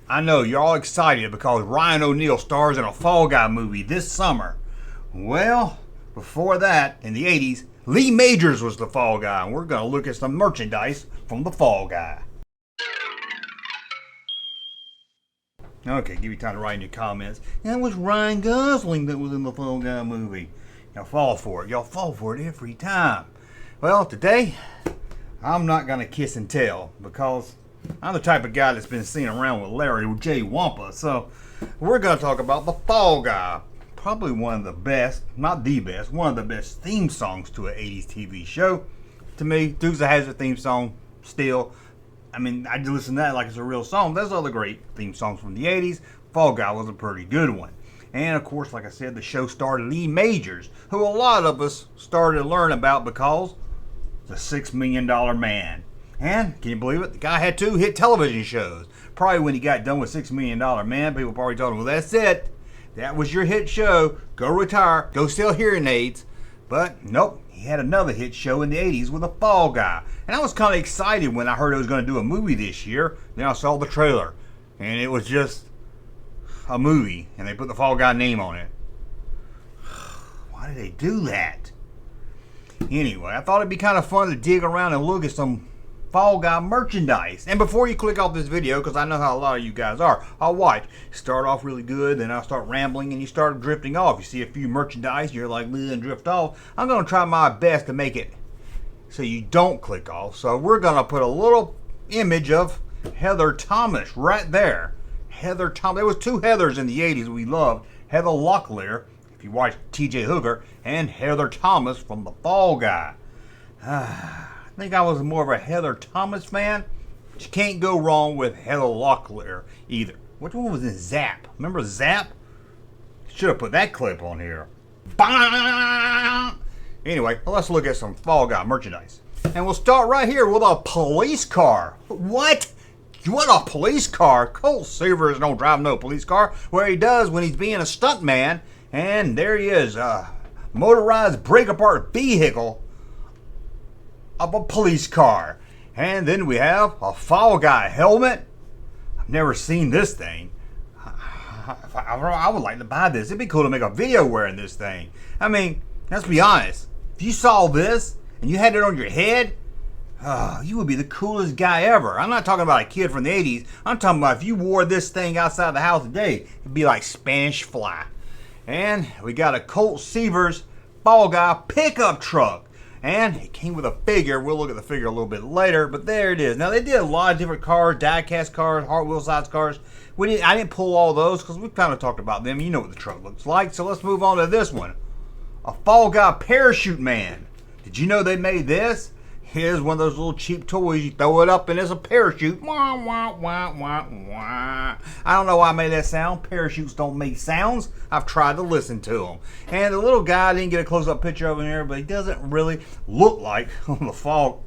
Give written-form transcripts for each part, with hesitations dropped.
I know you're all excited because Ryan O'Neal stars in a Fall Guy movie this summer. Well, before that, in the 80s, Lee Majors was the Fall Guy, and we're going to look at some merchandise from the Fall Guy. Okay, give you time to write in your comments. That was Ryan Gosling that was in the Fall Guy movie. Y'all fall for it. Y'all fall for it every time. Well, today, I'm not going to kiss and tell because I'm the type of guy that's been seen around with Larry J. Wampa. So, we're going to talk about the Fall Guy. Probably one of the best, not the best, one of the best theme songs to an 80s TV show. To me, Dukes of Hazzard theme song, still. I mean, I listen to that like it's a real song. There's other great theme songs from the 80s. Fall Guy was a pretty good one. And of course, like I said, the show starred Lee Majors, who a lot of us started to learn about because the $6 Million Man. And, can you believe it? The guy had 2 hit television shows. Probably when he got done with $6 Million Man, people probably told him, well, that's it. That was your hit show. Go retire. Go sell hearing aids. But, nope. He had another hit show in the 80s with a Fall Guy. And I was kind of excited when I heard he was going to do a movie this year. Then I saw the trailer. And it was just a movie. And they put the Fall Guy name on it. Why did they do that? Anyway, I thought it'd be kind of fun to dig around and look at some Fall Guy merchandise. And before you click off this video, because I know how a lot of you guys are, I'll watch. Start off really good, then I'll start rambling, and you start drifting off. You see a few merchandise, you're like, and drift off. I'm going to try my best to make it so you don't click off. So we're going to put a little image of Heather Thomas right there. Heather Thomas. There was 2 Heathers in the 80s we loved. Heather Locklear, if you watch T.J. Hooker, and Heather Thomas from the Fall Guy. I think I was more of a Heather Thomas fan. But you can't go wrong with Heather Locklear either. Which one was in Zap? Remember Zap? Should have put that clip on here. Anyway, let's look at some Fall Guy merchandise. And we'll start right here with a police car. What? What a police car? Colt Seavers don't drive no police car. Well, he does when he's being a stuntman. And there he is, a motorized break-apart vehicle of a police car. And then we have a Fall Guy helmet. I've never seen this thing. I would like to buy this. It'd be cool to make a video wearing this thing. I mean, let's be honest. If you saw this and you had it on your head, you would be the coolest guy ever. I'm not talking about a kid from the 80s. I'm talking about if you wore this thing outside the house today, it'd be like Spanish Fly. And we got a Colt Seavers Fall Guy pickup truck. And it came with a figure. We'll look at the figure a little bit later, but there it is. Now, they did a lot of different cars, die-cast cars, Hot size cars. I didn't pull all those because we kind of talked about them. You know what the truck looks like. So let's move on to this one. A Fall Guy Parachute Man. Did you know they made this? Here's one of those little cheap toys. You throw it up and there's a parachute. Wah, wah, wah, wah, wah. I don't know why I made that sound. Parachutes don't make sounds. I've tried to listen to them. And the little guy, I didn't get a close-up picture of him here, but he doesn't really look like the Fall.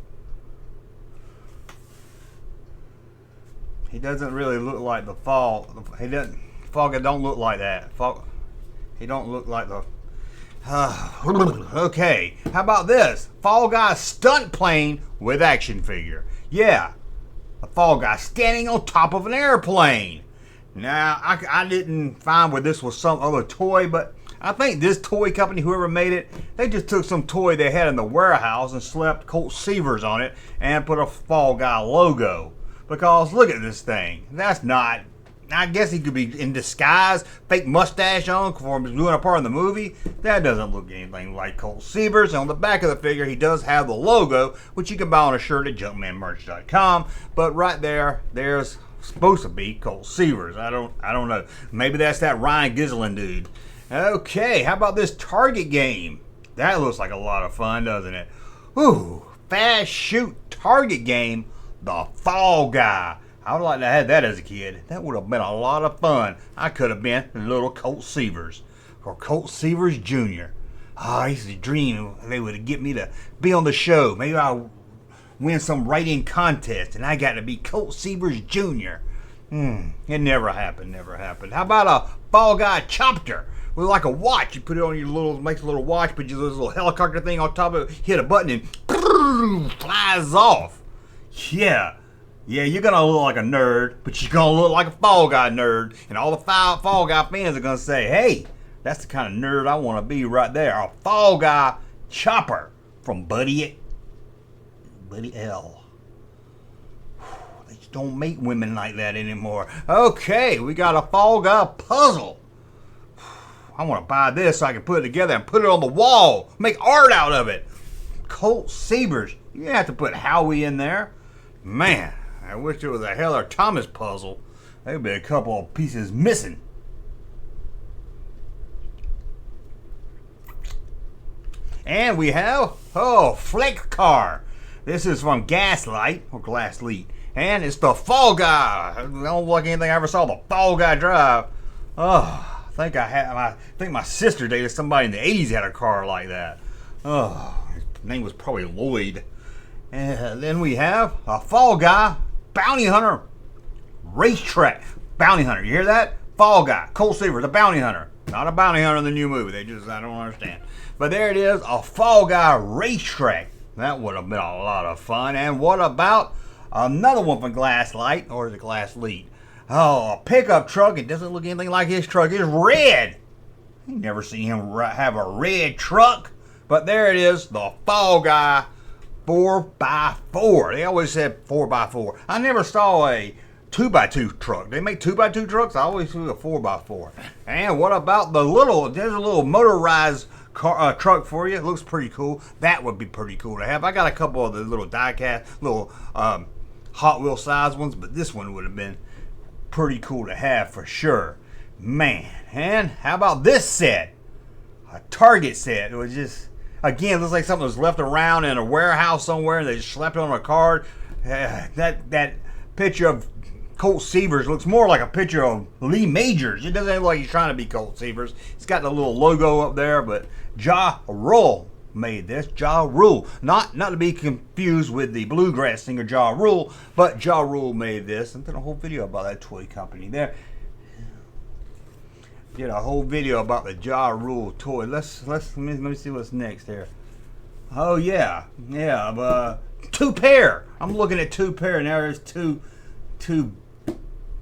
He doesn't really look like the Fall. He doesn't. Fall Guy don't look like that. He don't look like the. Okay, how about this? Fall Guy stunt plane with action figure. Yeah, a Fall Guy standing on top of an airplane. Now, I didn't find where this was some other toy, but I think this toy company, whoever made it, they just took some toy they had in the warehouse and slapped Colt Seavers on it and put a Fall Guy logo. Because look at this thing. That's not. I guess he could be in disguise, fake mustache on for doing a part in the movie. That doesn't look anything like Colt Seavers. And on the back of the figure, he does have the logo, which you can buy on a shirt at junkmanmerch.com. But right there, there's supposed to be Colt Seavers. I don't know. Maybe that's that Ryan Gosling dude. Okay, how about this Target game? That looks like a lot of fun, doesn't it? Ooh, fast shoot Target game, the Fall Guy. I would like to have that as a kid. That would have been a lot of fun. I could have been little Colt Seavers or Colt Seavers Jr. I used to dream they would get me to be on the show. Maybe I'll win some writing contest and I got to be Colt Seavers Jr. It never happened, never happened. How about a Fall Guy chopper? With like a watch. You put it on your little, makes a little watch, put your little helicopter thing on top of it, hit a button and flies off. Yeah. Yeah, you're gonna look like a nerd, but you're gonna look like a Fall Guy nerd, and all the Fall Guy fans are gonna say, "Hey, that's the kind of nerd I want to be right there." A Fall Guy chopper from Buddy L. They just don't make women like that anymore. Okay, we got a Fall Guy puzzle. I want to buy this so I can put it together and put it on the wall, make art out of it. Colt Sabers. You have to put Howie in there. Man, I wish it was a Heather Thomas puzzle. There'd be a couple of pieces missing. And we have, Flex Car. This is from Gaslight, or Glassleet. And it's the Fall Guy. I don't look like anything I ever saw the Fall Guy drive. Oh, I think my sister dated somebody in the 80s that had a car like that. Oh, his name was probably Lloyd. And then we have a Fall Guy Bounty Hunter racetrack. Bounty Hunter, you hear that? Fall Guy, Colt Seaver, the Bounty Hunter. Not a bounty hunter in the new movie. I don't understand. But there it is, a Fall Guy racetrack. That would have been a lot of fun. And what about another one from Glasslight, or the Glassleet? Oh, a pickup truck. It doesn't look anything like his truck. It's red. You never seen him have a red truck. But there it is, the Fall Guy 4x4. They always said 4x4. I never saw a 2x2 truck. They make 2x2 trucks. I always see a 4x4. And what about there's a little motorized car, truck for you. It looks pretty cool. That would be pretty cool to have. I got a couple of the little die-cast, little Hot Wheel size ones, but this one would have been pretty cool to have for sure. Man, and how about this set? A Target set. It was just, again, looks like something was left around in a warehouse somewhere and they just slapped it on a card. That picture of Colt Seavers looks more like a picture of Lee Majors. It doesn't look like he's trying to be Colt Seavers. It's got the little logo up there, but Ja Rule made this. Ja Rule. Not to be confused with the bluegrass singer Ja Rule, but Ja Rule made this. I did a whole video about that toy company there. Did a whole video about the Ja Rule toy. Let me see what's next here. Oh yeah, two pair. I'm looking at two pair, and there is two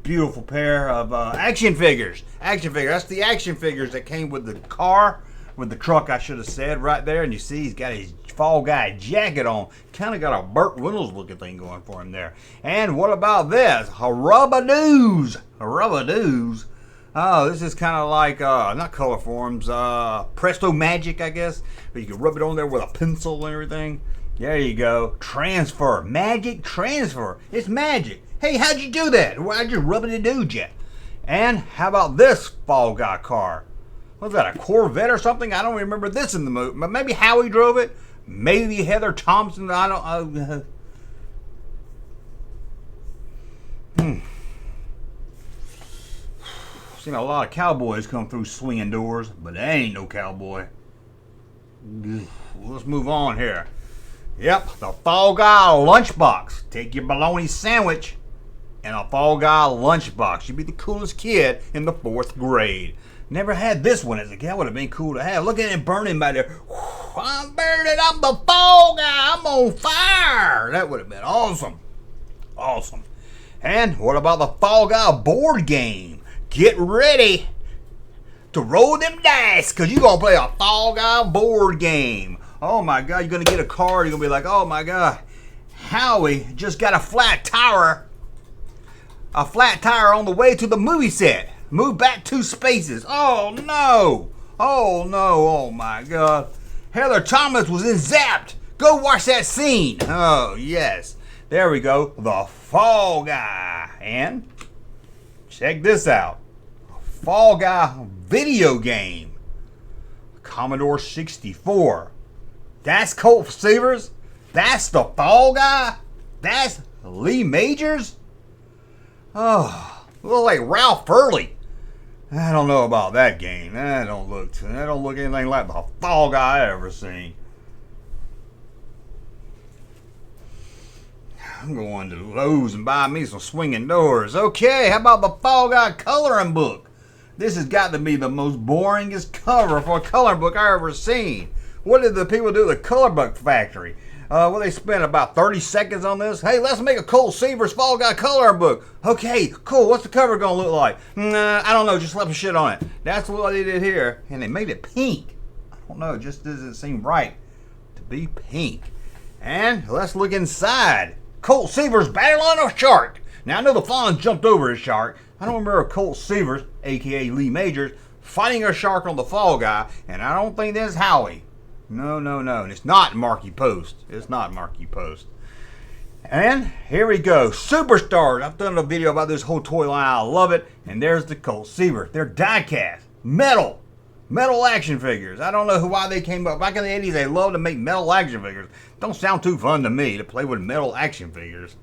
beautiful pair of action figures. That's the action figures that came with the car, with the truck, I should have said, right there. And you see he's got his Fall Guy jacket on. Kind of got a Burt Reynolds looking thing going for him there. And what about this? Rubba-doos. Oh, this is kind of like, not color forms, Presto Magic, I guess. But you can rub it on there with a pencil and everything. There you go. Transfer. Magic transfer. It's magic. Hey, how'd you do that? Well, I just rubbing it dude yet. And how about this Fall Guy car? Was that, a Corvette or something? I don't remember this in the movie. But maybe Howie drove it. Maybe Heather Thompson. I don't. Seen a lot of cowboys come through swinging doors, but that ain't no cowboy. Let's move on here. Yep, the Fall Guy lunchbox. Take your bologna sandwich and a Fall Guy lunchbox. You'd be the coolest kid in the 4th grade. Never had this one as a kid. That would have been cool to have. Look at it burning by there. I'm burning. I'm the Fall Guy. I'm on fire. That would have been awesome. Awesome. And what about the Fall Guy board game? Get ready to roll them dice, because you're going to play a Fall Guy board game. Oh my God, you're going to get a card. You're going to be like, oh my God, Howie just got a flat tire on the way to the movie set. Move back 2 spaces. Oh no. Oh my God. Heather Thomas was in Zapped. Go watch that scene. Oh yes. There we go. The Fall Guy. And check this out. Fall Guy video game. Commodore 64. That's Colt Seavers. That's the Fall Guy. That's Lee Majors. Oh, look like Ralph Furley. I don't know about that game. That don't look anything like the Fall Guy I ever seen. I'm going to Lowe's and buy me some swinging doors. Okay, how about the Fall Guy coloring book? This has got to be the most boringest cover for a coloring book I ever seen. What did the people do at the color book factory? Well, they spent about 30 seconds on this. Hey, let's make a Colt Seavers Fall Guy coloring book. Okay, cool. What's the cover gonna look like? I don't know. Just slap some shit on it. That's what they did here, and they made it pink. I don't know. It just doesn't seem right to be pink. And let's look inside. Colt Seavers battle on a shark. Now I know the fawn jumped over a shark. I don't remember Colt Seavers, aka Lee Majors, fighting a shark on the Fall Guy, and I don't think that's Howie. No. And it's not Marky Post. It's not Marky Post. And here we go. Superstars. I've done a video about this whole toy line. I love it. And there's the Colt Seavers. They're die-cast. Metal action figures. I don't know why they came up. Back in the 80s, they loved to make metal action figures. Don't sound too fun to me to play with metal action figures.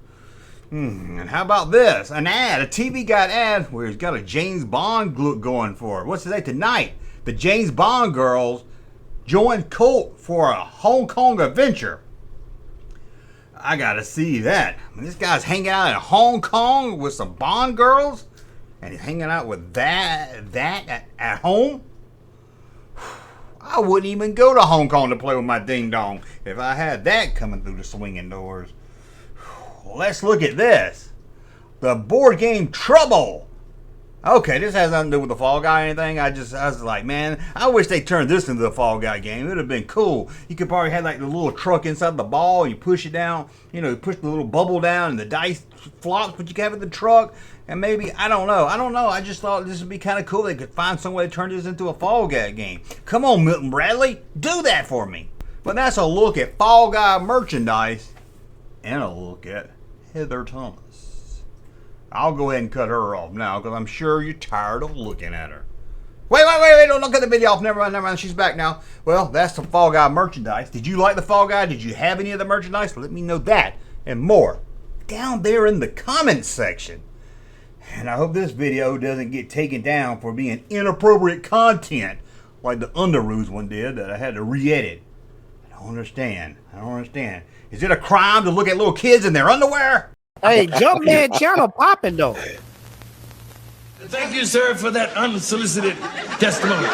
And how about this? An ad, a TV Guide ad where he's got a James Bond look going for it. What's today? Tonight, the James Bond girls joined Colt for a Hong Kong adventure. I gotta see that. I mean, this guy's hanging out in Hong Kong with some Bond girls, and he's hanging out with that at home. I wouldn't even go to Hong Kong to play with my ding dong if I had that coming through the swinging doors. Let's look at this. The board game Trouble. Okay, this has nothing to do with the Fall Guy or anything. I was like, man, I wish they turned this into the Fall Guy game. It would have been cool. You could probably have like the little truck inside the ball, and you push it down, you push the little bubble down and the dice flops, but you can have it in the truck. And maybe, I don't know. I just thought this would be kind of cool. They could find some way to turn this into a Fall Guy game. Come on, Milton Bradley. Do that for me. But that's a look at Fall Guy merchandise and a look at Heather Thomas. I'll go ahead and cut her off now because I'm sure you're tired of looking at her. Wait, don't cut the video off. Never mind, she's back now. Well, that's some Fall Guy merchandise. Did you like the Fall Guy? Did you have any of the merchandise? Let me know that and more down there in the comments section. And I hope this video doesn't get taken down for being inappropriate content like the Underoos one did that I had to re-edit. I don't understand. Is it a crime to look at little kids in their underwear? Hey, Junkman channel popping though. Thank you, sir, for that unsolicited testimony.